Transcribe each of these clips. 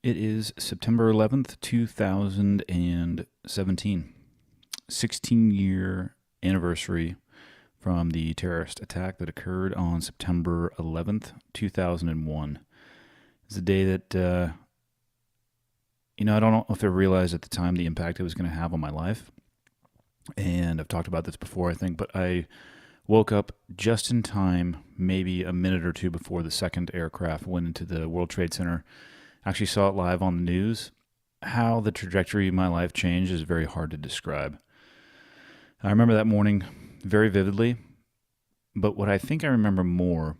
It is September 11th, 2017. 16-year anniversary from the terrorist attack that occurred on September 11th, 2001. It's a day that, I don't know if I realized at the time the impact it was going to have on my life. And I've talked about this before, I think, but I woke up just in time, maybe a minute or two before the second aircraft went into the World Trade Center. Actually saw it live on the news. How the trajectory of my life changed is very hard to describe. I remember that morning very vividly, but what I think I remember more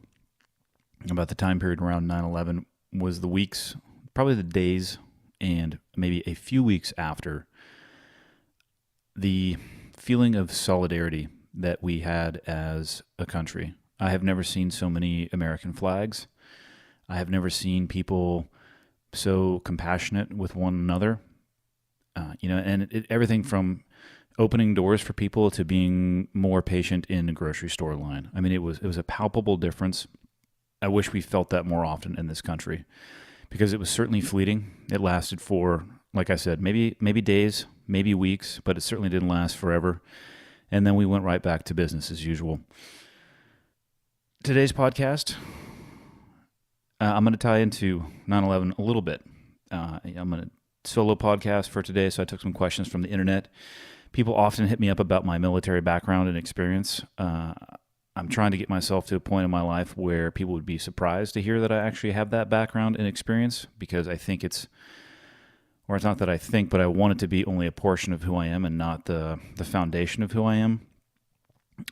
about the time period around 9/11 was the weeks, probably the days, and maybe a few weeks after, the feeling of solidarity that we had as a country. I have never seen so many American flags. I have never seen people so compassionate with one another. Everything from opening doors for people to being more patient in a grocery store line. I mean, it was a palpable difference. I wish we felt that more often in this country because it was certainly fleeting. It lasted for, like I said, maybe days, maybe weeks, but it certainly didn't last forever. And then we went right back to business as usual. Today's podcast, I'm going to tie into 9/11 a little bit. I'm going to solo podcast for today, so I took some questions from the internet. People often hit me up about my military background and experience. I'm trying to get myself to a point in my life where people would be surprised to hear that I actually have that background and experience, because I think it's not that I think, but I want it to be only a portion of who I am and not the foundation of who I am.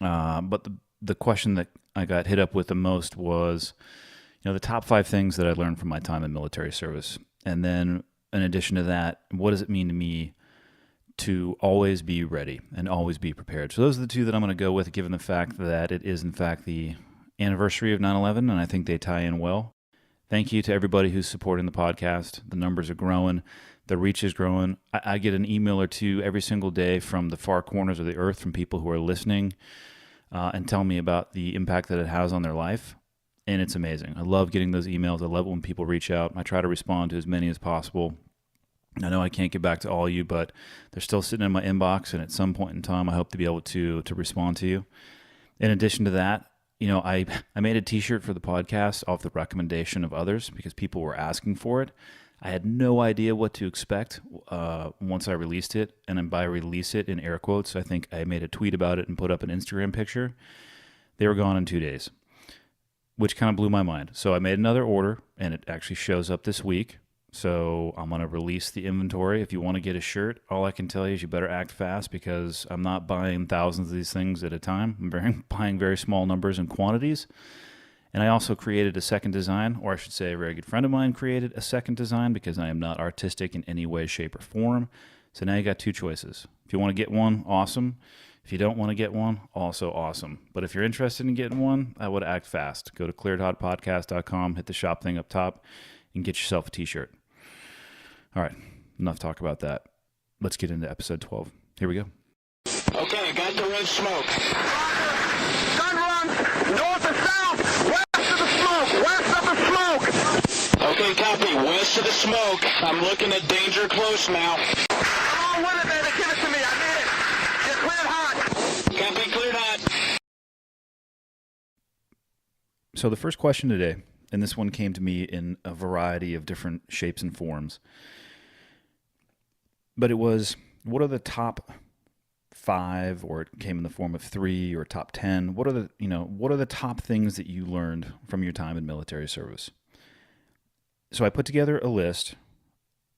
But the question that I got hit up with the most was, the top 5 things that I learned from my time in military service. And then in addition to that, what does it mean to me to always be ready and always be prepared? So those are the 2 that I'm going to go with, given the fact that it is in fact the anniversary of 9/11, and I think they tie in well. Thank you to everybody who's supporting the podcast. The numbers are growing. The reach is growing. I get an email or 2 every single day from the far corners of the earth from people who are listening and tell me about the impact that it has on their life. And it's amazing. I love getting those emails. I love it when people reach out. I try to respond to as many as possible. I know I can't get back to all of you, but they're still sitting in my inbox, and at some point in time, I hope to be able to respond to you. In addition to that, I made a t-shirt for the podcast off the recommendation of others because people were asking for it. I had no idea what to expect once I released it, and by release it in air quotes, I think I made a tweet about it and put up an Instagram picture. They were gone in 2 days, which kind of blew my mind. So I made another order, and it actually shows up this week. So I'm going to release the inventory. If you want to get a shirt, all I can tell you is you better act fast, because I'm not buying thousands of these things at a time. I'm buying very small numbers and quantities. And I also created a second design, or I should say a very good friend of mine created a second design, because I am not artistic in any way, shape, or form. So now you got 2 choices. If you want to get one, awesome. If you don't want to get one, also awesome. But if you're interested in getting one, I would act fast. Go to clearedhotpodcast.com, hit the shop thing up top, and get yourself a t-shirt. All right, enough talk about that. Let's get into episode 12. Here we go. Okay, got the red smoke. Gun run! North or south! West of the smoke! West of the smoke! Okay, copy. West of the smoke. I'm looking at danger close now. Come on with it, baby. Give it to me. I need it. Get cleared hot. Copy, cleared hot. So the first question today, and this one came to me in a variety of different shapes and forms, but it was, what are the top 5, or it came in the form of 3 or top 10? What are the top things that you learned from your time in military service? So I put together a list,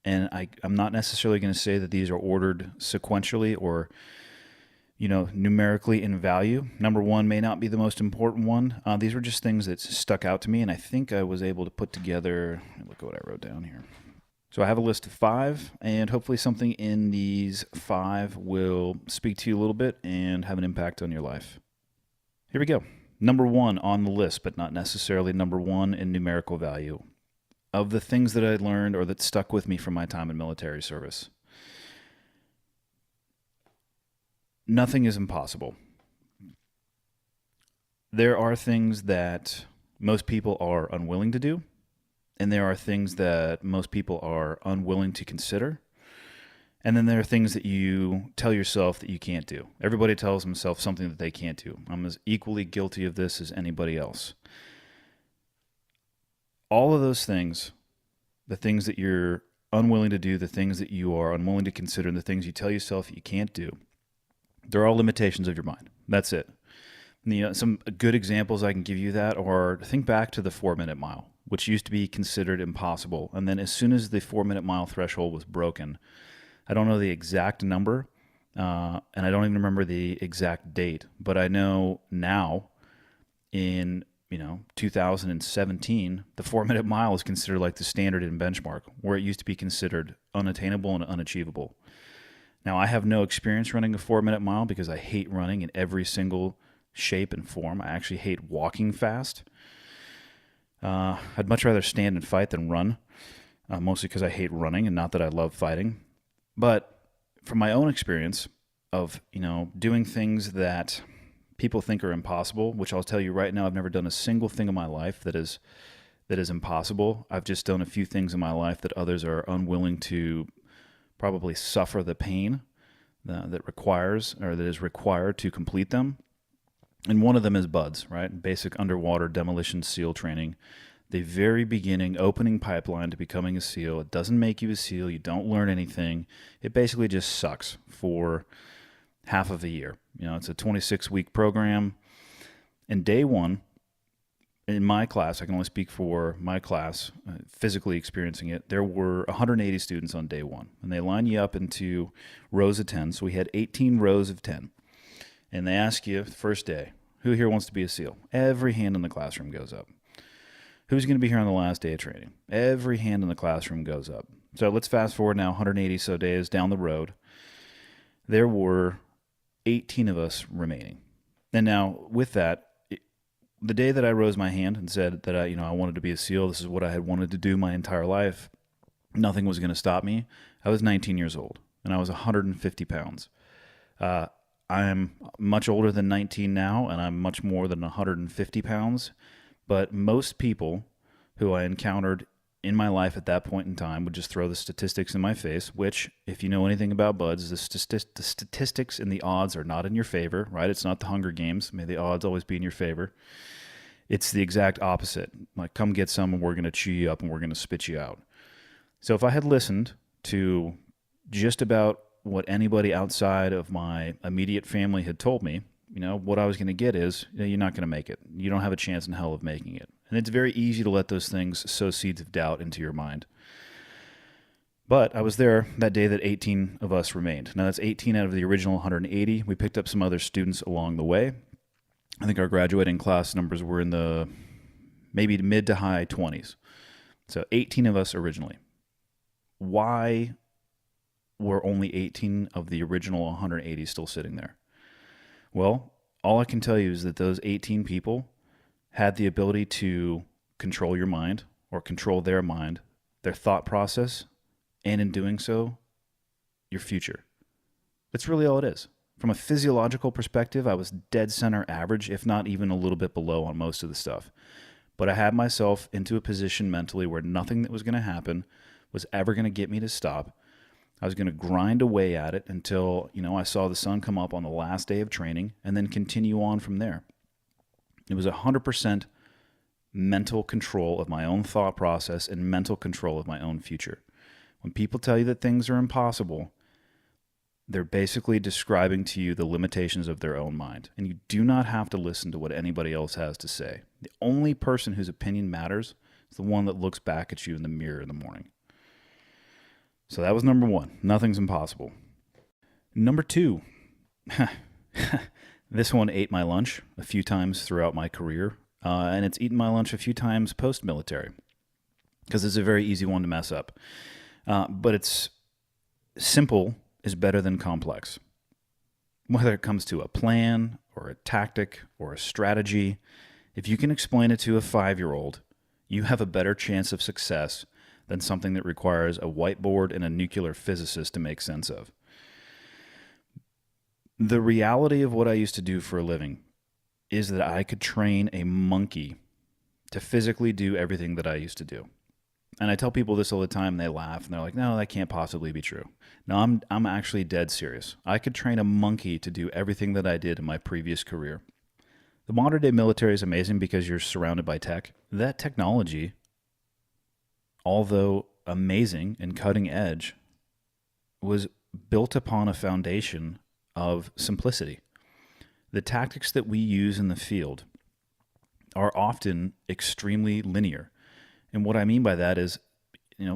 and I'm not necessarily going to say that these are ordered sequentially or, numerically in value. Number 1 may not be the most important one. These were just things that stuck out to me, and I think I was able to put together, look at what I wrote down here. So I have a list of 5, and hopefully something in these 5 will speak to you a little bit and have an impact on your life. Here we go. Number 1 on the list, but not necessarily number 1 in numerical value, of the things that I learned or that stuck with me from my time in military service. Nothing is impossible. There are things that most people are unwilling to do, and there are things that most people are unwilling to consider. And then there are things that you tell yourself that you can't do. Everybody tells themselves something that they can't do. I'm as equally guilty of this as anybody else. All of those things, the things that you're unwilling to do, the things that you are unwilling to consider, and the things you tell yourself you can't do, they're all limitations of your mind. That's it. Some good examples I can give you that are, think back to the 4-minute mile, which used to be considered impossible. And then as soon as the 4-minute mile threshold was broken, I don't know the exact number, and I don't even remember the exact date, but I know now in 2017, the 4-minute mile is considered like the standard and benchmark, where it used to be considered unattainable and unachievable. Now, I have no experience running a 4-minute mile because I hate running in every single shape and form. I actually hate walking fast. I'd much rather stand and fight than run, mostly because I hate running and not that I love fighting. But from my own experience of, doing things that people think are impossible, which I'll tell you right now, I've never done a single thing in my life that is impossible. I've just done a few things in my life that others are unwilling to probably suffer the pain that is required to complete them. And one of them is BUD/S, right? Basic underwater demolition SEAL training. The very beginning, opening pipeline to becoming a SEAL. It doesn't make you a SEAL. You don't learn anything. It basically just sucks for half of a year. It's a 26-week program. And day one, in my class, I can only speak for my class, physically experiencing it, there were 180 students on day one. And they line you up into rows of 10. So we had 18 rows of 10. And they ask you, first day, who here wants to be a SEAL? Every hand in the classroom goes up. Who's going to be here on the last day of training? Every hand in the classroom goes up. So let's fast forward now 180 so days down the road. There were 18 of us remaining. And now with that, the day that I rose my hand and said that I wanted to be a SEAL, this is what I had wanted to do my entire life, nothing was going to stop me. I was 19 years old and I was 150 pounds. I'm much older than 19 now, and I'm much more than 150 pounds. But most people who I encountered in my life at that point in time would just throw the statistics in my face, which, if you know anything about BUD/S, the statistics and the odds are not in your favor, right? It's not the Hunger Games. May the odds always be in your favor. It's the exact opposite. Like, come get some, and we're going to chew you up, and we're going to spit you out. So if I had listened to just about what anybody outside of my immediate family had told me, what I was going to get is, you're not going to make it. You don't have a chance in hell of making it. And it's very easy to let those things sow seeds of doubt into your mind. But I was there that day that 18 of us remained. Now, that's 18 out of the original 180. We picked up some other students along the way. I think our graduating class numbers were in the maybe mid to high 20s. So 18 of us originally. Why were only 18 of the original 180 still sitting there? Well, all I can tell you is that those 18 people had the ability to control your mind or control their mind, their thought process, and in doing so, your future. That's really all it is. From a physiological perspective, I was dead center average, if not even a little bit below on most of the stuff. But I had myself into a position mentally where nothing that was going to happen was ever going to get me to stop. I was going to grind away at it until, I saw the sun come up on the last day of training and then continue on from there. It was 100% mental control of my own thought process and mental control of my own future. When people tell you that things are impossible, they're basically describing to you the limitations of their own mind. And you do not have to listen to what anybody else has to say. The only person whose opinion matters is the one that looks back at you in the mirror in the morning. So that was number one. Nothing's impossible. Number two, this one ate my lunch a few times throughout my career, and it's eaten my lunch a few times post-military because it's a very easy one to mess up. But it's simple is better than complex. Whether it comes to a plan or a tactic or a strategy, if you can explain it to a 5-year-old, you have a better chance of success than something that requires a whiteboard and a nuclear physicist to make sense of. The reality of what I used to do for a living is that I could train a monkey to physically do everything that I used to do. And I tell people this all the time, and they laugh, and they're like, no, that can't possibly be true. No, I'm actually dead serious. I could train a monkey to do everything that I did in my previous career. The modern day military is amazing because you're surrounded by tech. That technology, although amazing and cutting edge, was built upon a foundation of simplicity. The tactics that we use in the field are often extremely linear. And what I mean by that is,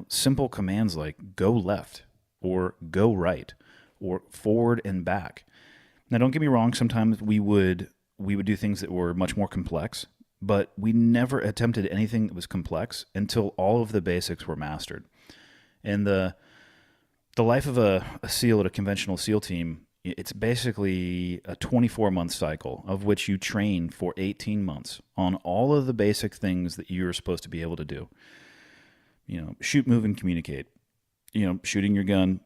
simple commands like go left or go right or forward and back. Now, don't get me wrong. Sometimes we would do things that were much more complex, but we never attempted anything that was complex until all of the basics were mastered. And the life of a SEAL at a conventional SEAL team, it's basically a 24-month cycle of which you train for 18 months on all of the basic things that you're supposed to be able to do. Shoot, move, and communicate. Shooting your gun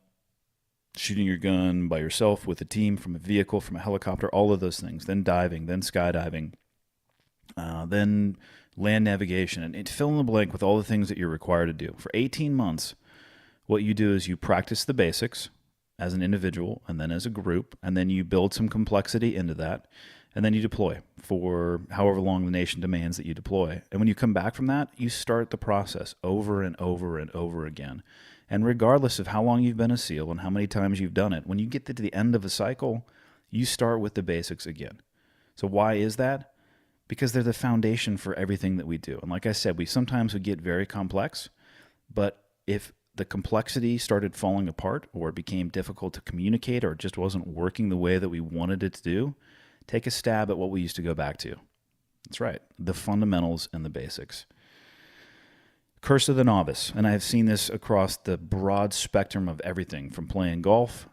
by yourself, with a team, from a vehicle, from a helicopter, all of those things. Then diving, then skydiving, then land navigation, and fill in the blank with all the things that you're required to do. For 18 months, what you do is you practice the basics as an individual and then as a group, and then you build some complexity into that, and then you deploy for however long the nation demands that you deploy. And when you come back from that, you start the process over and over and over again. And regardless of how long you've been a SEAL and how many times you've done it, when you get to the end of a cycle, you start with the basics again. So why is that? Because they're the foundation for everything that we do. And like I said, we sometimes would get very complex, but if the complexity started falling apart, or it became difficult to communicate, or it just wasn't working the way that we wanted it to do, take a stab at what we used to go back to. That's right, the fundamentals and the basics. Curse of the novice, and I've seen this across the broad spectrum of everything from playing golf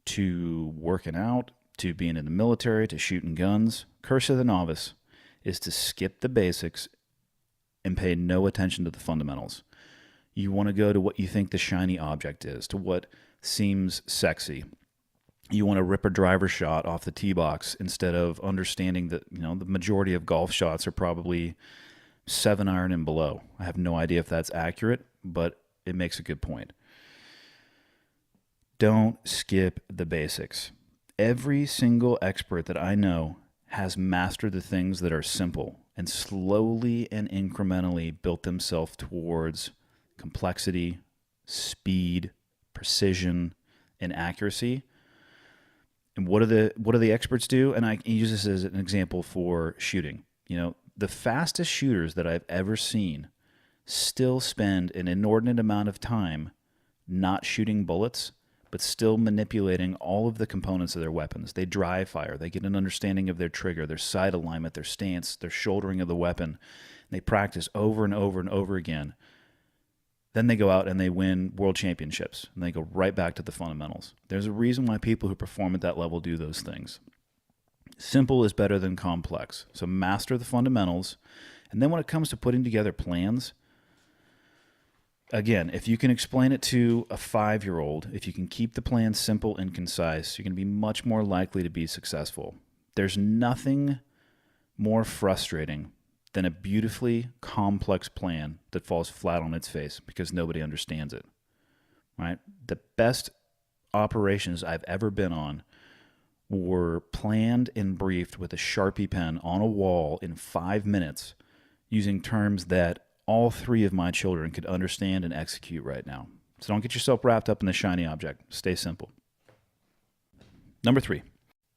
to working out to being in the military to shooting guns. Curse of the novice is to skip the basics and pay no attention to the fundamentals. You want to go to what you think the shiny object is, to what seems sexy. You want to rip a driver shot off the tee box instead of understanding that, the majority of golf shots are probably 7-iron and below. I have no idea if that's accurate, but it makes a good point. Don't skip the basics. Every single expert that I know has mastered the things that are simple and slowly and incrementally built themselves towards complexity, speed, precision, and accuracy. And what do the experts do? And I use this as an example for shooting. The fastest shooters that I've ever seen still spend an inordinate amount of time not shooting bullets, but still manipulating all of the components of their weapons. They dry fire. They get an understanding of their trigger, their sight alignment, their stance, their shouldering of the weapon. They practice over and over and over again. Then they go out and they win world championships, and they go right back to the fundamentals. There's a reason why people who perform at that level do those things. Simple is better than complex. So master the fundamentals. And then when it comes to putting together plans, again, if you can explain it to a 5-year-old, if you can keep the plan simple and concise, you're going to be much more likely to be successful. There's nothing more frustrating than a beautifully complex plan that falls flat on its face because nobody understands it, right? The best operations I've ever been on were planned and briefed with a Sharpie pen on a wall in 5 minutes using terms that all 3 of my children could understand and execute right now. So don't get yourself wrapped up in the shiny object. Stay simple. Number 3,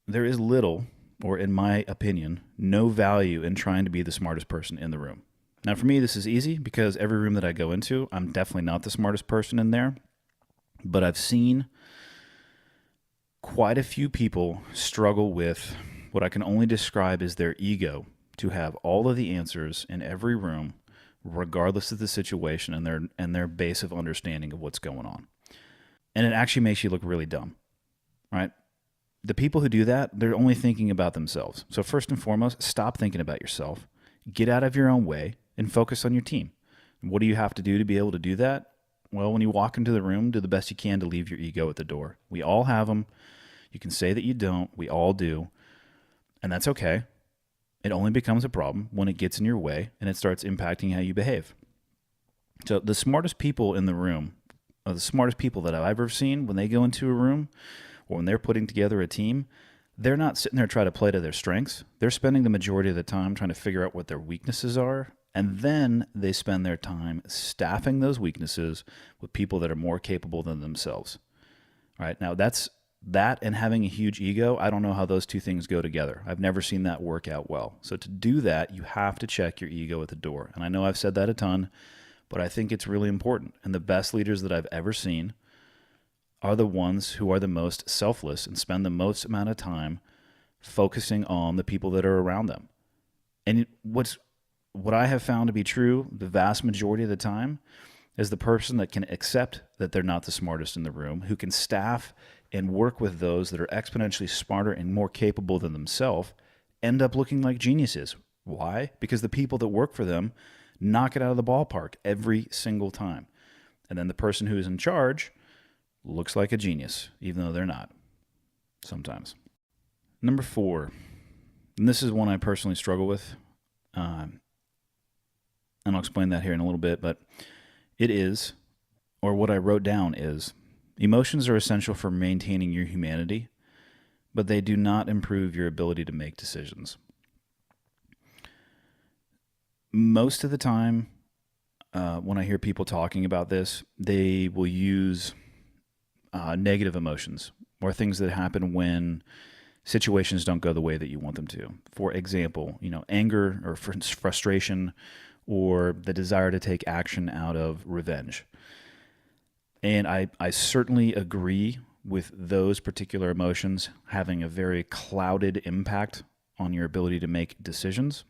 there is little, or in my opinion, no value in trying to be the smartest person in the room. Now, for me, this is easy because every room that I go into, I'm definitely not the smartest person in there, but I've seen quite a few people struggle with what I can only describe as their ego to have all of the answers in every room, regardless of the situation and their base of understanding of what's going on. And it actually makes you look really dumb, right? The people who do that, they're only thinking about themselves. So first and foremost, stop thinking about yourself. Get out of your own way and focus on your team. What do you have to do to be able to do that? Well, when you walk into the room, do the best you can to leave your ego at the door. We all have them. You can say that you don't. We all do. And that's okay. It only becomes a problem when it gets in your way and it starts impacting how you behave. So the smartest people in the room, or the smartest people that I've ever seen, when they go into a room or when they're putting together a team, they're not sitting there trying to play to their strengths. They're spending the majority of the time trying to figure out what their weaknesses are, and then they spend their time staffing those weaknesses with people that are more capable than themselves. All right, now that and having a huge ego, I don't know how those two things go together. I've never seen that work out well. So to do that, you have to check your ego at the door. And I know I've said that a ton, but I think it's really important. And the best leaders that I've ever seen are the ones who are the most selfless and spend the most amount of time focusing on the people that are around them. And what I have found to be true the vast majority of the time is the person that can accept that they're not the smartest in the room, who can staff and work with those that are exponentially smarter and more capable than themselves, end up looking like geniuses. Why? Because the people that work for them knock it out of the ballpark every single time. And then the person who is in charge looks like a genius, even though they're not, sometimes. Number 4, and this is one I personally struggle with, and I'll explain that here in a little bit, but it is, or what I wrote down is, emotions are essential for maintaining your humanity, but they do not improve your ability to make decisions. Most of the time, when I hear people talking about this, they will use negative emotions or things that happen when situations don't go the way that you want them to. For example, anger or frustration or the desire to take action out of revenge. And I certainly agree with those particular emotions having a very clouded impact on your ability to make decisions.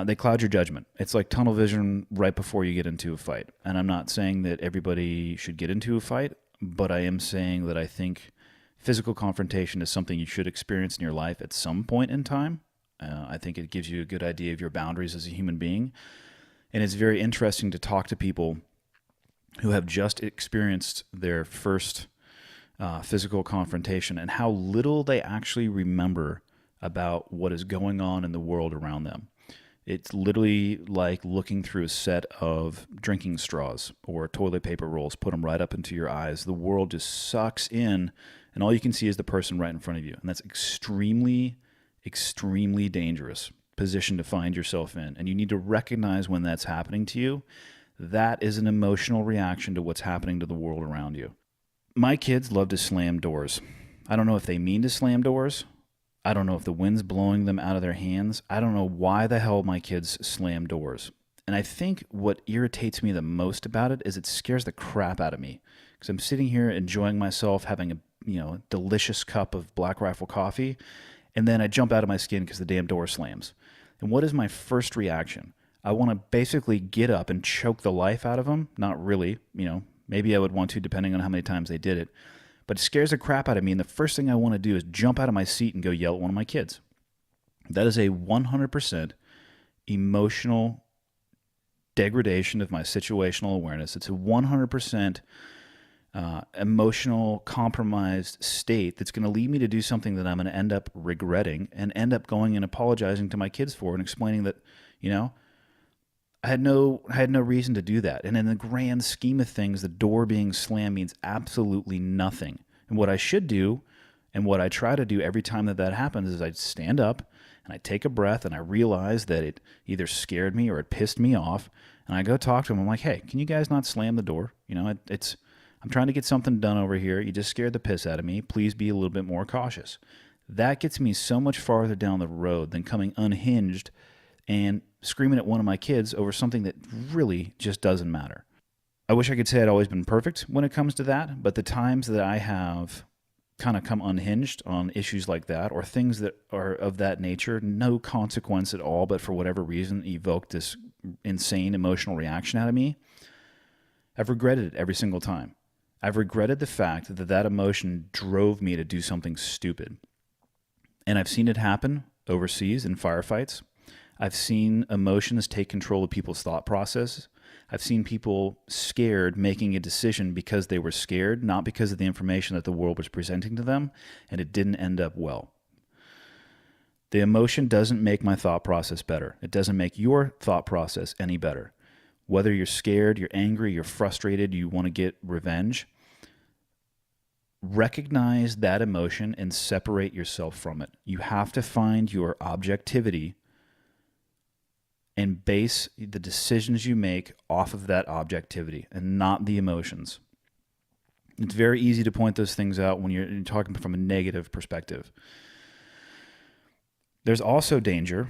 They cloud your judgment. It's like tunnel vision right before you get into a fight. And I'm not saying that everybody should get into a fight, but I am saying that I think physical confrontation is something you should experience in your life at some point in time. I think it gives you a good idea of your boundaries as a human being. And it's very interesting to talk to people who have just experienced their first physical confrontation and how little they actually remember about what is going on in the world around them. It's literally like looking through a set of drinking straws or toilet paper rolls, put them right up into your eyes. The world just sucks in, and all you can see is the person right in front of you. And that's extremely, extremely dangerous position to find yourself in. And you need to recognize when that's happening to you. That is an emotional reaction to what's happening to the world around you. My kids love to slam doors. I don't know if they mean to slam doors. I don't know if the wind's blowing them out of their hands. I don't know why the hell my kids slam doors. And I think what irritates me the most about it is it scares the crap out of me. Because I'm sitting here enjoying myself, having a delicious cup of Black Rifle coffee, and then I jump out of my skin because the damn door slams. And what is my first reaction? I want to basically get up and choke the life out of them. Not really, maybe I would want to depending on how many times they did it. But it scares the crap out of me, and the first thing I want to do is jump out of my seat and go yell at one of my kids. That is a 100% emotional degradation of my situational awareness. It's a 100% emotional compromised state that's going to lead me to do something that I'm going to end up regretting and end up going and apologizing to my kids for and explaining that, I had no reason to do that. And in the grand scheme of things, the door being slammed means absolutely nothing. And what I should do, and what I try to do every time that happens, is I stand up and I take a breath and I realize that it either scared me or it pissed me off. And I go talk to them. I'm like, hey, can you guys not slam the door? I'm trying to get something done over here. You just scared the piss out of me. Please be a little bit more cautious. That gets me so much farther down the road than coming unhinged and screaming at one of my kids over something that really just doesn't matter. I wish I could say I'd always been perfect when it comes to that, but the times that I have kind of come unhinged on issues like that or things that are of that nature, no consequence at all, but for whatever reason evoked this insane emotional reaction out of me, I've regretted it every single time. I've regretted the fact that emotion drove me to do something stupid. And I've seen it happen overseas in firefights. I've seen emotions take control of people's thought process. I've seen people scared making a decision because they were scared, not because of the information that the world was presenting to them, and it didn't end up well. The emotion doesn't make my thought process better. It doesn't make your thought process any better. whether you're scared, you're angry, you're frustrated, you want to get revenge, recognize that emotion and separate yourself from it. You have to find your objectivity and base the decisions you make off of that objectivity and not the emotions. It's very easy to point those things out when you're talking from a negative perspective. There's also danger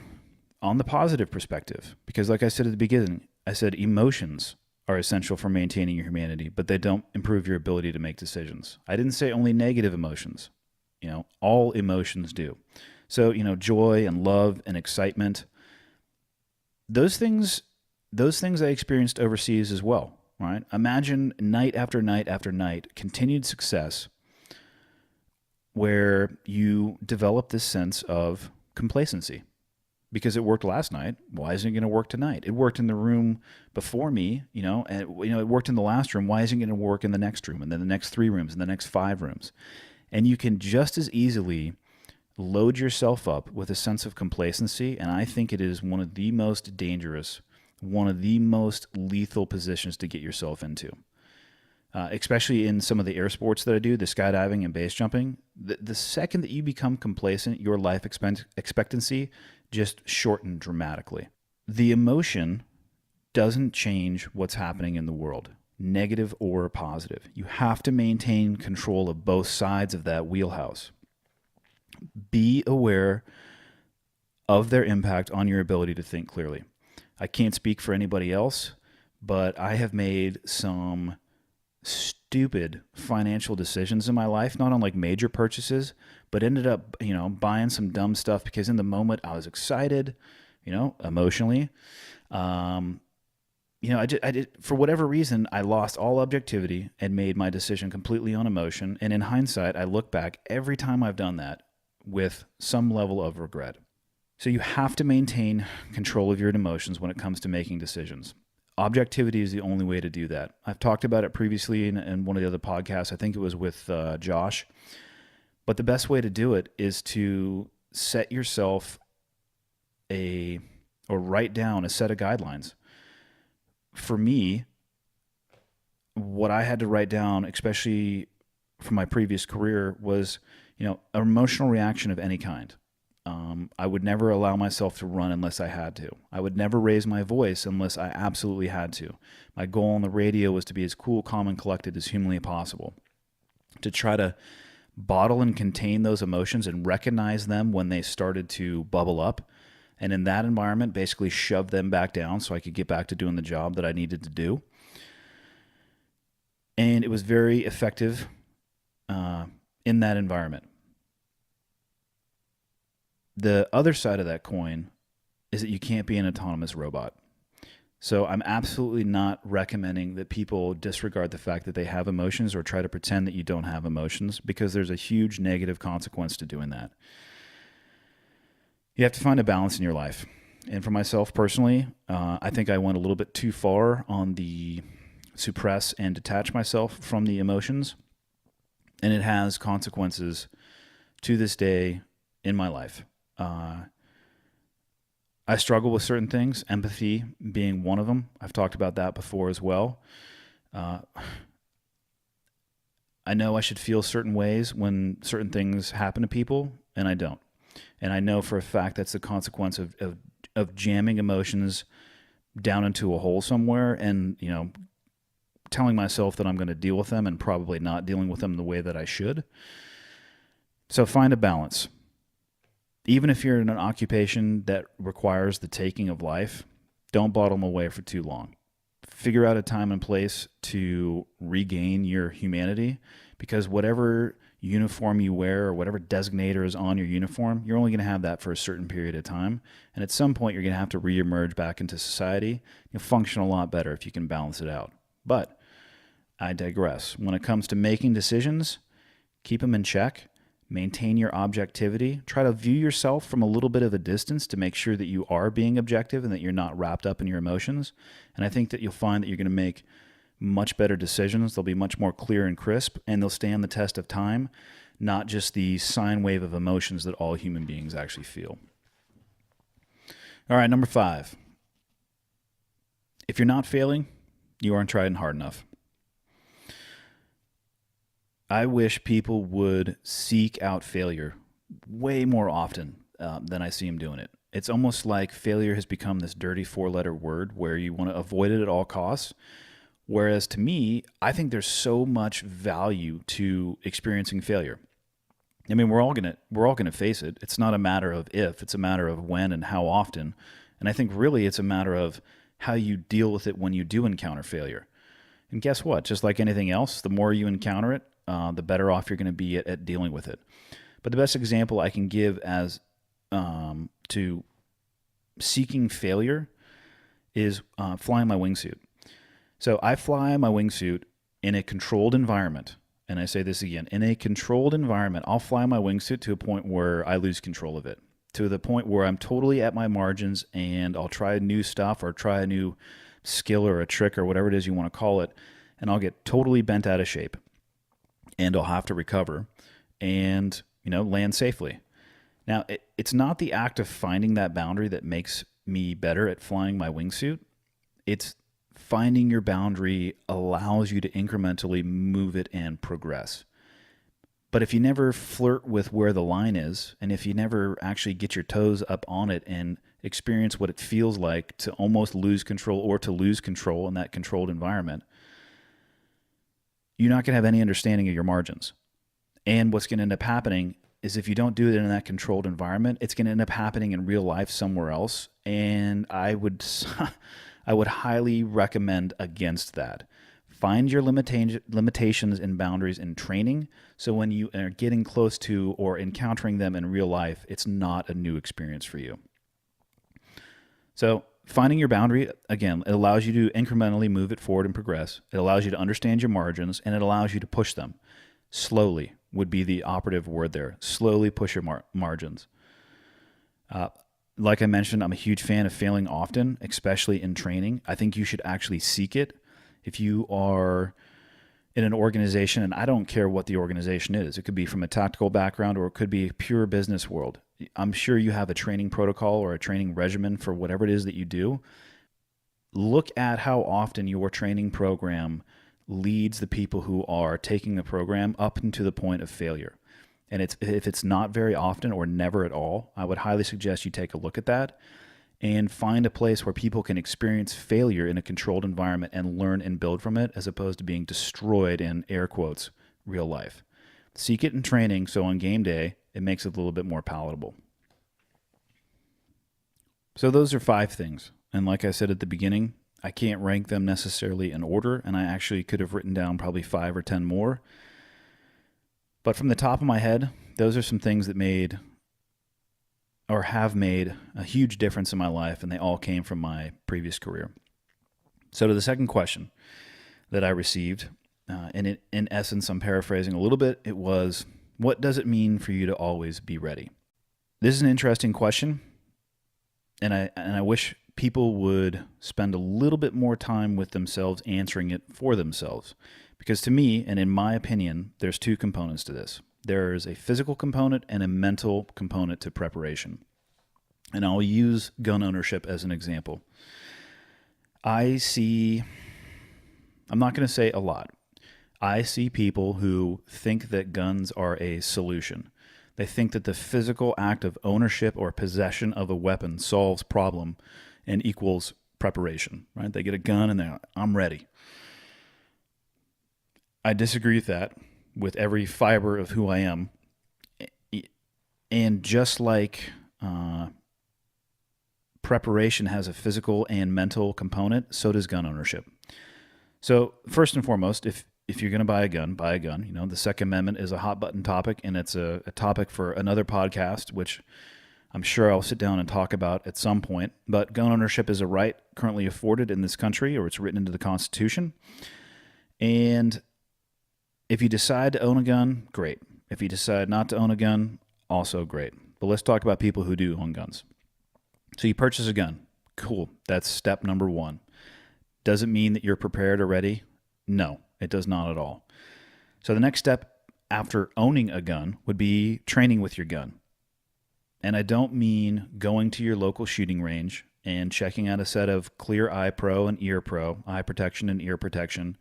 on the positive perspective because, like I said at the beginning, I said emotions are essential for maintaining your humanity, but they don't improve your ability to make decisions. I didn't say only negative emotions. All emotions do. So, joy and love and excitement, those things I experienced overseas as well, right? Imagine night after night after night, continued success where you develop this sense of complacency. Because it worked last night, why isn't it going to work tonight? It worked in the room before me, and it worked in the last room. Why isn't it going to work in the next room, and then the next 3 rooms, and the next 5 rooms? And you can just as easily load yourself up with a sense of complacency, and I think it is one of the most dangerous, one of the most lethal positions to get yourself into. Especially in some of the air sports that I do, the skydiving and base jumping. The second that you become complacent, your life expectancy just shortened dramatically. The emotion doesn't change what's happening in the world, negative or positive. You have to maintain control of both sides of that wheelhouse. Be aware of their impact on your ability to think clearly. I can't speak for anybody else, but I have made some stupid financial decisions in my life, not on like major purchases, but ended up, buying some dumb stuff because in the moment I was excited, emotionally. I did, for whatever reason, I lost all objectivity and made my decision completely on emotion. And in hindsight, I look back every time I've done that with some level of regret. So you have to maintain control of your emotions when it comes to making decisions. Objectivity is the only way to do that. I've talked about it previously in one of the other podcasts. I think it was with Josh. But the best way to do it is to set yourself or write down a set of guidelines. For me, what I had to write down, especially from my previous career, was, an emotional reaction of any kind. I would never allow myself to run unless I had to. I would never raise my voice unless I absolutely had to. My goal on the radio was to be as cool, calm, and collected as humanly possible. To try to bottle and contain those emotions and recognize them when they started to bubble up. And in that environment, basically shove them back down so I could get back to doing the job that I needed to do. And it was very effective in that environment. The other side of that coin is that you can't be an autonomous robot. So I'm absolutely not recommending that people disregard the fact that they have emotions or try to pretend that you don't have emotions, because there's a huge negative consequence to doing that. You have to find a balance in your life. And for myself personally, I think I went a little bit too far on the suppress and detach myself from the emotions. And it has consequences to this day in my life. I struggle with certain things, empathy being one of them. I've talked about that before as well. I know I should feel certain ways when certain things happen to people, and I don't. And I know for a fact that's the consequence of jamming emotions down into a hole somewhere and, telling myself that I'm going to deal with them and probably not dealing with them the way that I should. So find a balance. Even if you're in an occupation that requires the taking of life, don't bottle them away for too long. Figure out a time and place to regain your humanity, because whatever uniform you wear or whatever designator is on your uniform, you're only going to have that for a certain period of time. And at some point, you're going to have to reemerge back into society. You'll function a lot better if you can balance it out. But I digress. When it comes to making decisions, keep them in check. Maintain your objectivity. Try to view yourself from a little bit of a distance to make sure that you are being objective and that you're not wrapped up in your emotions. And I think that you'll find that you're going to make much better decisions. They'll be much more clear and crisp, and they'll stand the test of time, not just the sine wave of emotions that all human beings actually feel. All right, number 5. If you're not failing, you aren't trying hard enough. I wish people would seek out failure way more often than I see them doing it. It's almost like failure has become this dirty 4-letter word where you want to avoid it at all costs. Whereas to me, I think there's so much value to experiencing failure. I mean, we're all gonna face it. It's not a matter of if, it's a matter of when and how often. And I think really it's a matter of how you deal with it when you do encounter failure. And guess what? Just like anything else, the more you encounter it, the better off you're going to be at dealing with it. But the best example I can give as to seeking failure is flying my wingsuit. So I fly my wingsuit in a controlled environment. And I say this again, in a controlled environment, I'll fly my wingsuit to a point where I lose control of it, to the point where I'm totally at my margins, and I'll try new stuff or try a new skill or a trick or whatever it is you want to call it, and I'll get totally bent out of shape, and I'll have to recover and, land safely. Now, it's not the act of finding that boundary that makes me better at flying my wingsuit. It's finding your boundary allows you to incrementally move it and progress. But if you never flirt with where the line is, and if you never actually get your toes up on it and experience what it feels like to almost lose control or to lose control in that controlled environment, you're not going to have any understanding of your margins. And what's going to end up happening is if you don't do it in that controlled environment, it's going to end up happening in real life somewhere else. And I would highly recommend against that. Find your limitations and boundaries in training, so when you are getting close to or encountering them in real life, it's not a new experience for you. So finding your boundary, again, it allows you to incrementally move it forward and progress. It allows you to understand your margins, and it allows you to push them. Slowly would be the operative word there. Slowly push your margins. Like I mentioned, I'm a huge fan of failing often, especially in training. I think you should actually seek it. If you are in an organization, and I don't care what the organization is, it could be from a tactical background or it could be a pure business world. I'm sure you have a training protocol or a training regimen for whatever it is that you do. Look at how often your training program leads the people who are taking the program up into the point of failure. And if it's not very often or never at all, I would highly suggest you take a look at that and find a place where people can experience failure in a controlled environment and learn and build from it, as opposed to being destroyed in, air quotes, real life. Seek it in training, so on game day, it makes it a little bit more palatable. So those are 5 things. And like I said at the beginning, I can't rank them necessarily in order, and I actually could have written down probably 5 or 10 more. But from the top of my head, those are some things that made or have made a huge difference in my life, and they all came from my previous career. So to the second question that I received, and in essence, I'm paraphrasing a little bit, it was, what does it mean for you to always be ready? This is an interesting question, and I wish people would spend a little bit more time with themselves answering it for themselves. Because to me, and in my opinion, there's 2 components to this. There's a physical component and a mental component to preparation. And I'll use gun ownership as an example. I'm not going to say a lot. I see people who think that guns are a solution. They think that the physical act of ownership or possession of a weapon solves problem and equals preparation, right? They get a gun and they're like, I'm ready. I disagree with that with every fiber of who I am. And just like preparation has a physical and mental component, so does gun ownership. So first and foremost, if you're going to buy a gun, buy a gun. The Second Amendment is a hot button topic, and it's a topic for another podcast, which I'm sure I'll sit down and talk about at some point. But gun ownership is a right currently afforded in this country, or it's written into the Constitution. And if you decide to own a gun, great. If you decide not to own a gun, also great. But let's talk about people who do own guns. So you purchase a gun. Cool. That's step number 1. Does it mean that you're prepared or ready? No, it does not at all. So the next step after owning a gun would be training with your gun. And I don't mean going to your local shooting range and checking out a set of Clear Eye Pro and Ear Pro, eye protection and ear protection,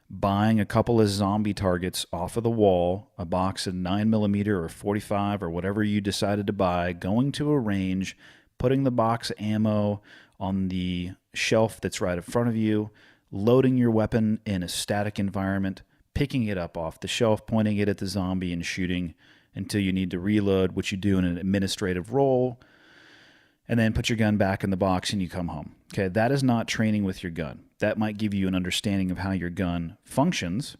buying a couple of zombie targets off of the wall, a box of 9mm or 45 or whatever you decided to buy, going to a range, putting the box of ammo on the shelf that's right in front of you, loading your weapon in a static environment, picking it up off the shelf, pointing it at the zombie and shooting until you need to reload, which you do in an administrative role, and then put your gun back in the box and you come home. Okay, that is not training with your gun. That might give you an understanding of how your gun functions.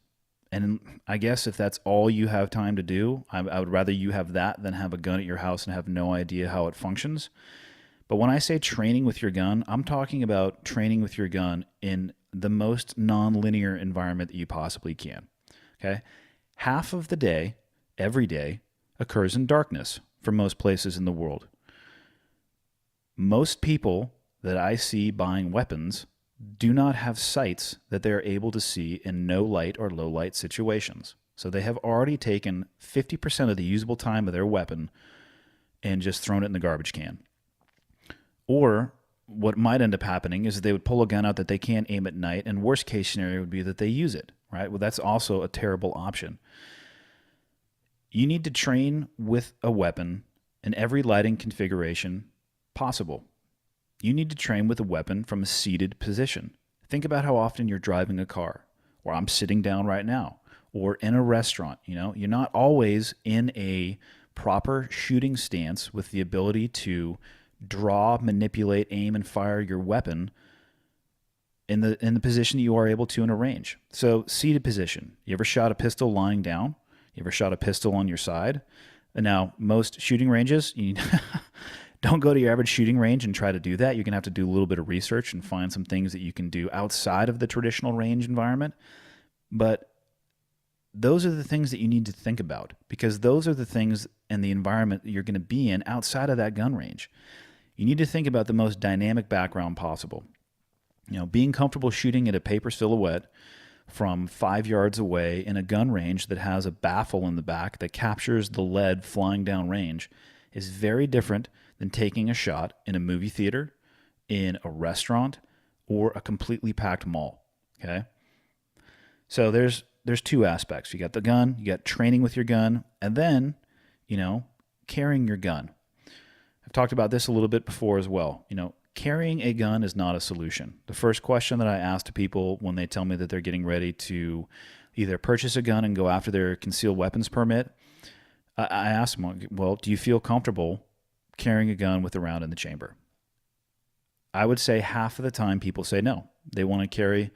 And I guess if that's all you have time to do, I would rather you have that than have a gun at your house and have no idea how it functions. But when I say training with your gun, I'm talking about training with your gun in the most non-linear environment that you possibly can. Okay? Half of the day, every day, occurs in darkness for most places in the world. Most people that I see buying weapons do not have sights that they're able to see in no light or low light situations. So they have already taken 50% of the usable time of their weapon and just thrown it in the garbage can. Or what might end up happening is they would pull a gun out that they can't aim at night, and worst case scenario would be that they use it, right? Well, that's also a terrible option. You need to train with a weapon in every lighting configuration possible. You need to train with a weapon from a seated position. Think about how often you're driving a car, or I'm sitting down right now, or in a restaurant. You're not always in a proper shooting stance with the ability to draw, manipulate, aim, and fire your weapon in the position that you are able to in a range. So seated position. You ever shot a pistol lying down? You ever shot a pistol on your side? And now most shooting ranges, don't go to your average shooting range and try to do that. You're going to have to do a little bit of research and find some things that you can do outside of the traditional range environment. But those are the things that you need to think about, because those are the things and the environment that you're going to be in outside of that gun range. You need to think about the most dynamic background possible. Being comfortable shooting at a paper silhouette from 5 yards away in a gun range that has a baffle in the back that captures the lead flying down range is very different than taking a shot in a movie theater, in a restaurant, or a completely packed mall. Okay? So there's two aspects. You got the gun, you got training with your gun, and then, carrying your gun. I've talked about this a little bit before as well. Carrying a gun is not a solution. The first question that I ask to people when they tell me that they're getting ready to either purchase a gun and go after their concealed weapons permit, I ask them, well, do you feel comfortable carrying a gun with a round in the chamber? I would say half of the time people say no. They want to carry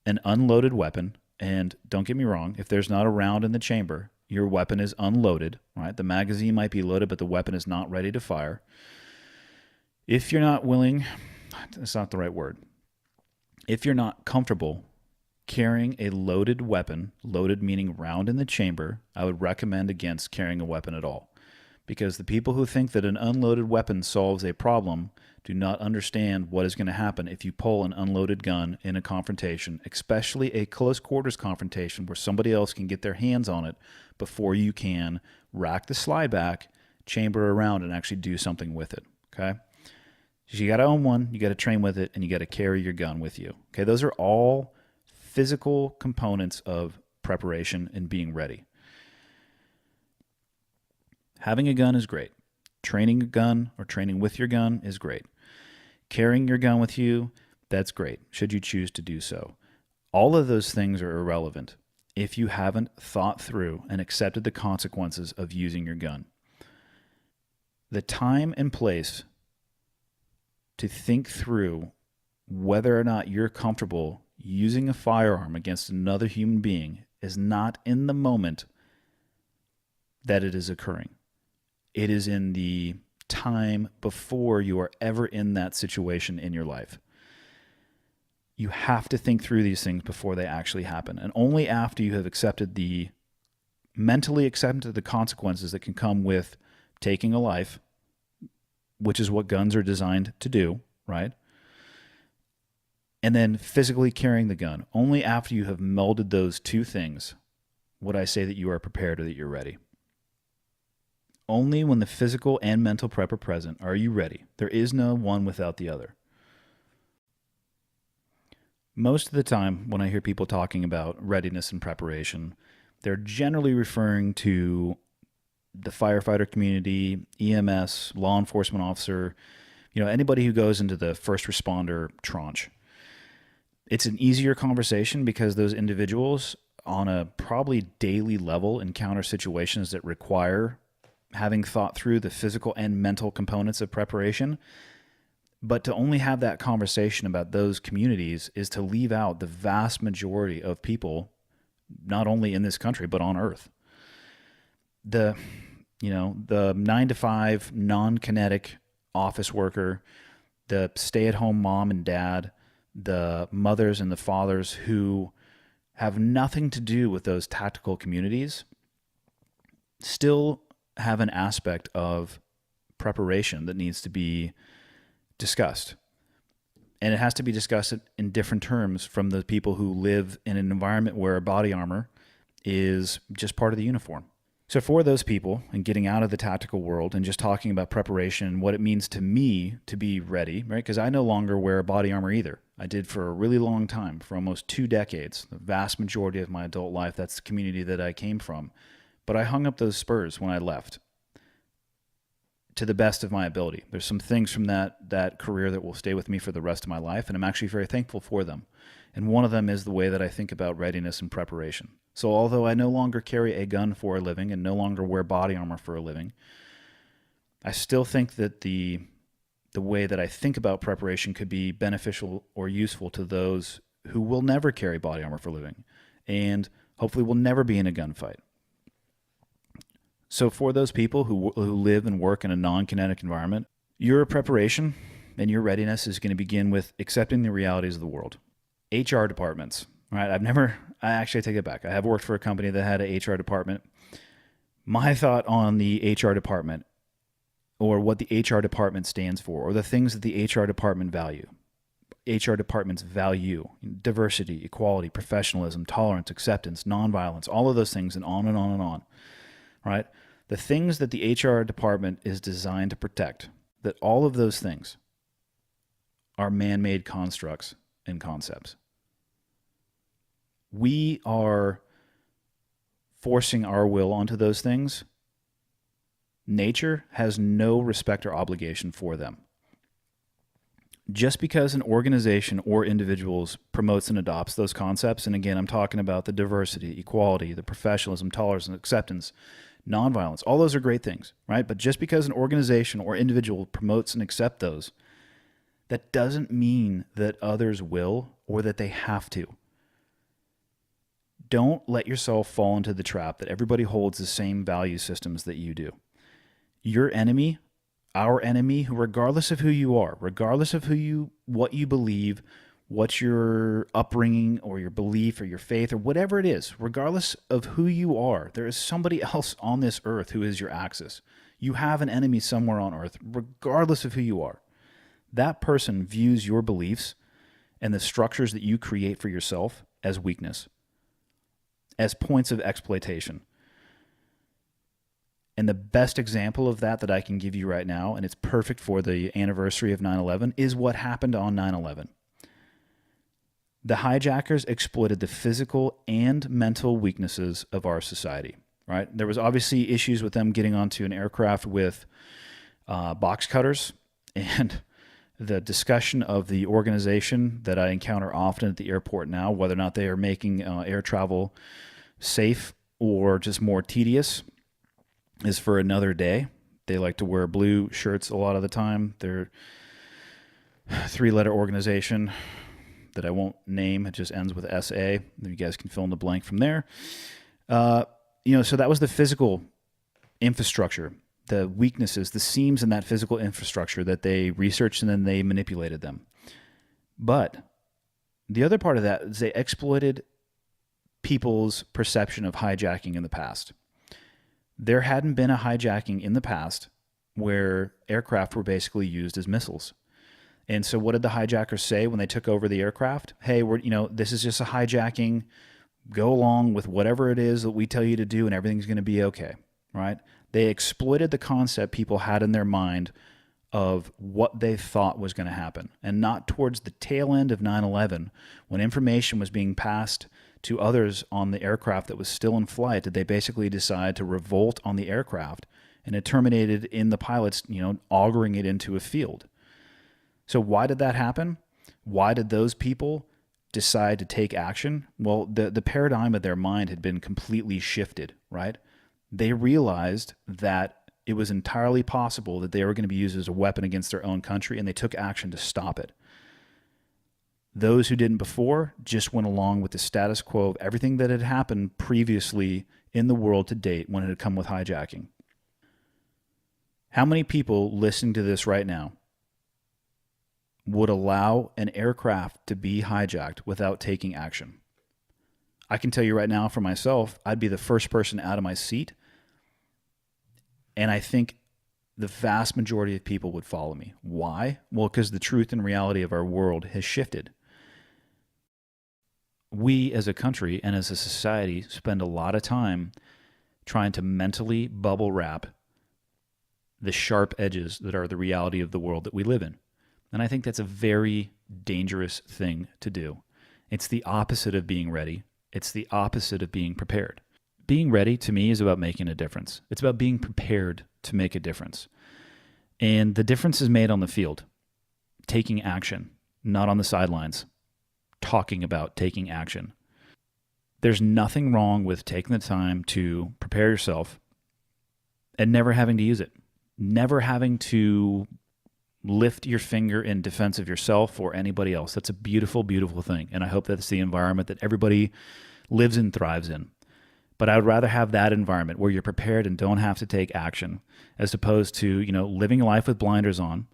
an unloaded weapon, and don't get me wrong, if there's not a round in the chamber, your weapon is unloaded, right? The magazine might be loaded, but the weapon is not ready to fire. If you're not willing, that's not the right word. If you're not comfortable carrying a loaded weapon, loaded meaning round in the chamber, I would recommend against carrying a weapon at all. Because the people who think that an unloaded weapon solves a problem do not understand what is going to happen if you pull an unloaded gun in a confrontation, especially a close quarters confrontation where somebody else can get their hands on it before you can rack the slide back, chamber around, and actually do something with it. Okay? So you got to own one, you got to train with it, and you got to carry your gun with you. Okay? Those are all physical components of preparation and being ready. Having a gun is great. Training a gun or training with your gun is great. Carrying your gun with you, that's great, should you choose to do so. All of those things are irrelevant if you haven't thought through and accepted the consequences of using your gun. The time and place to think through whether or not you're comfortable using a firearm against another human being is not in the moment that it is occurring. It is in the time before you are ever in that situation in your life. You have to think through these things before they actually happen. And only after you have mentally accepted the consequences that can come with taking a life, which is what guns are designed to do, right? And then physically carrying the gun. Only after you have melded those two things would I say that you are prepared or that you're ready. Only when the physical and mental prep are present are you ready. There is no one without the other. Most of the time, when I hear people talking about readiness and preparation, they're generally referring to the firefighter community, EMS, law enforcement officer, anybody who goes into the first responder tranche. It's an easier conversation because those individuals on a probably daily level encounter situations that require having thought through the physical and mental components of preparation. But to only have that conversation about those communities is to leave out the vast majority of people, not only in this country, but on Earth. The 9-to-5 non-kinetic office worker, the stay-at-home mom and dad, the mothers and the fathers who have nothing to do with those tactical communities still have an aspect of preparation that needs to be discussed. And it has to be discussed in different terms from the people who live in an environment where body armor is just part of the uniform. So for those people, and getting out of the tactical world and just talking about preparation and what it means to me to be ready, right? Because I no longer wear body armor either. I did for a really long time, for almost 2 decades, the vast majority of my adult life. That's the community that I came from. But I hung up those spurs when I left to the best of my ability. There's some things from that career that will stay with me for the rest of my life, and I'm actually very thankful for them. And one of them is the way that I think about readiness and preparation. So although I no longer carry a gun for a living and no longer wear body armor for a living, I still think that the way that I think about preparation could be beneficial or useful to those who will never carry body armor for a living and hopefully will never be in a gunfight. So for those people who live and work in a non-kinetic environment, your preparation and your readiness is going to begin with accepting the realities of the world. HR departments, right? I actually take it back. I have worked for a company that had an HR department. My thought on the HR department, or what the HR department stands for, or the things that the HR department value. HR departments value diversity, equality, professionalism, tolerance, acceptance, nonviolence, all of those things, and on and on and on, right? The things that the HR department is designed to protect, that all of those things are man-made constructs and concepts. We are forcing our will onto those things. Nature has no respect or obligation for them. Just because an organization or individuals promotes and adopts those concepts, and again, I'm talking about the diversity, equality, the professionalism, tolerance, and acceptance, nonviolence, all those are great things, right? But just because an organization or individual promotes and accepts those, that doesn't mean that others will or that they have to. Don't let yourself fall into the trap that everybody holds the same value systems that you do. Your enemy, our enemy, who regardless of who you are, regardless of what you believe, what your upbringing or your belief or your faith or whatever it is, regardless of who you are, there is somebody else on this earth who is your axis. You have an enemy somewhere on earth, regardless of who you are. That person views your beliefs and the structures that you create for yourself as weakness, as points of exploitation. And the best example of that I can give you right now, and it's perfect for the anniversary of 9/11, is what happened on 9/11. The hijackers exploited the physical and mental weaknesses of our society, right? There was obviously issues with them getting onto an aircraft with box cutters, and the discussion of the organization that I encounter often at the airport now, whether or not they are making air travel safe or just more tedious, is for another day. They like to wear blue shirts a lot of the time. They're a 3-letter organization that I won't name. It just ends with SA. You guys can fill in the blank from there. So that was the physical infrastructure, the weaknesses, the seams in that physical infrastructure that they researched and then they manipulated them. But the other part of that is they exploited people's perception of hijacking in the past. There hadn't been a hijacking in the past where aircraft were basically used as missiles. And so what did the hijackers say when they took over the aircraft? Hey, this is just a hijacking. Go along with whatever it is that we tell you to do and everything's going to be okay, right? They exploited the concept people had in their mind of what they thought was going to happen. And not towards the tail end of 9/11, when information was being passed to others on the aircraft that was still in flight, did they basically decide to revolt on the aircraft, and it terminated in the pilots, augering it into a field. So why did that happen? Why did those people decide to take action? Well, the paradigm of their mind had been completely shifted, right? They realized that it was entirely possible that they were going to be used as a weapon against their own country, and they took action to stop it. Those who didn't before just went along with the status quo of everything that had happened previously in the world to date when it had come with hijacking. How many people listening to this right now would allow an aircraft to be hijacked without taking action? I can tell you right now for myself, I'd be the first person out of my seat. And I think the vast majority of people would follow me. Why? Well, because the truth and reality of our world has shifted. We as a country and as a society spend a lot of time trying to mentally bubble wrap the sharp edges that are the reality of the world that we live in. And I think that's a very dangerous thing to do. It's the opposite of being ready. It's the opposite of being prepared. Being ready to me is about making a difference. It's about being prepared to make a difference. And the difference is made on the field, taking action, not on the sidelines, talking about taking action. There's nothing wrong with taking the time to prepare yourself and never having to use it, never having to lift your finger in defense of yourself or anybody else. That's a beautiful, beautiful thing. And I hope that's the environment that everybody lives and thrives in. But I would rather have that environment where you're prepared and don't have to take action, as opposed to, living life with blinders on,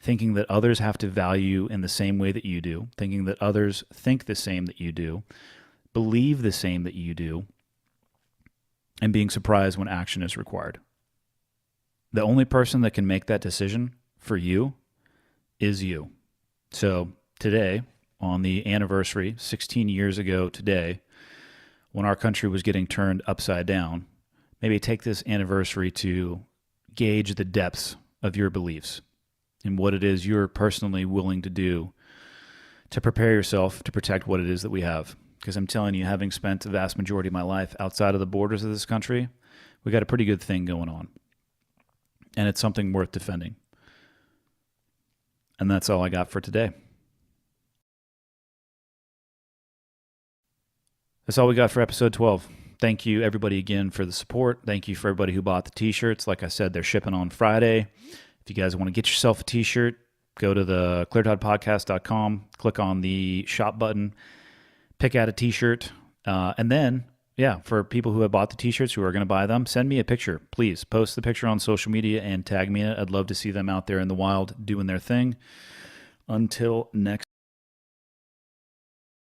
thinking that others have to value in the same way that you do, thinking that others think the same that you do, believe the same that you do, and being surprised when action is required. The only person that can make that decision for you is you. So today, on the anniversary, 16 years ago today, when our country was getting turned upside down, maybe take this anniversary to gauge the depths of your beliefs and what it is you're personally willing to do to prepare yourself to protect what it is that we have. Because I'm telling you, having spent the vast majority of my life outside of the borders of this country, we got a pretty good thing going on. And it's something worth defending. And that's all I got for today. That's all we got for episode 12. Thank you, everybody, again, for the support. Thank you for everybody who bought the t-shirts. Like I said, they're shipping on Friday. If you guys want to get yourself a t-shirt, go to the cleartoddpodcast.com, click on the shop button, pick out a t-shirt, and then, for people who have bought the t-shirts, who are going to buy them, send me a picture. Please post the picture on social media and tag me in it. I'd love to see them out there in the wild doing their thing. Until next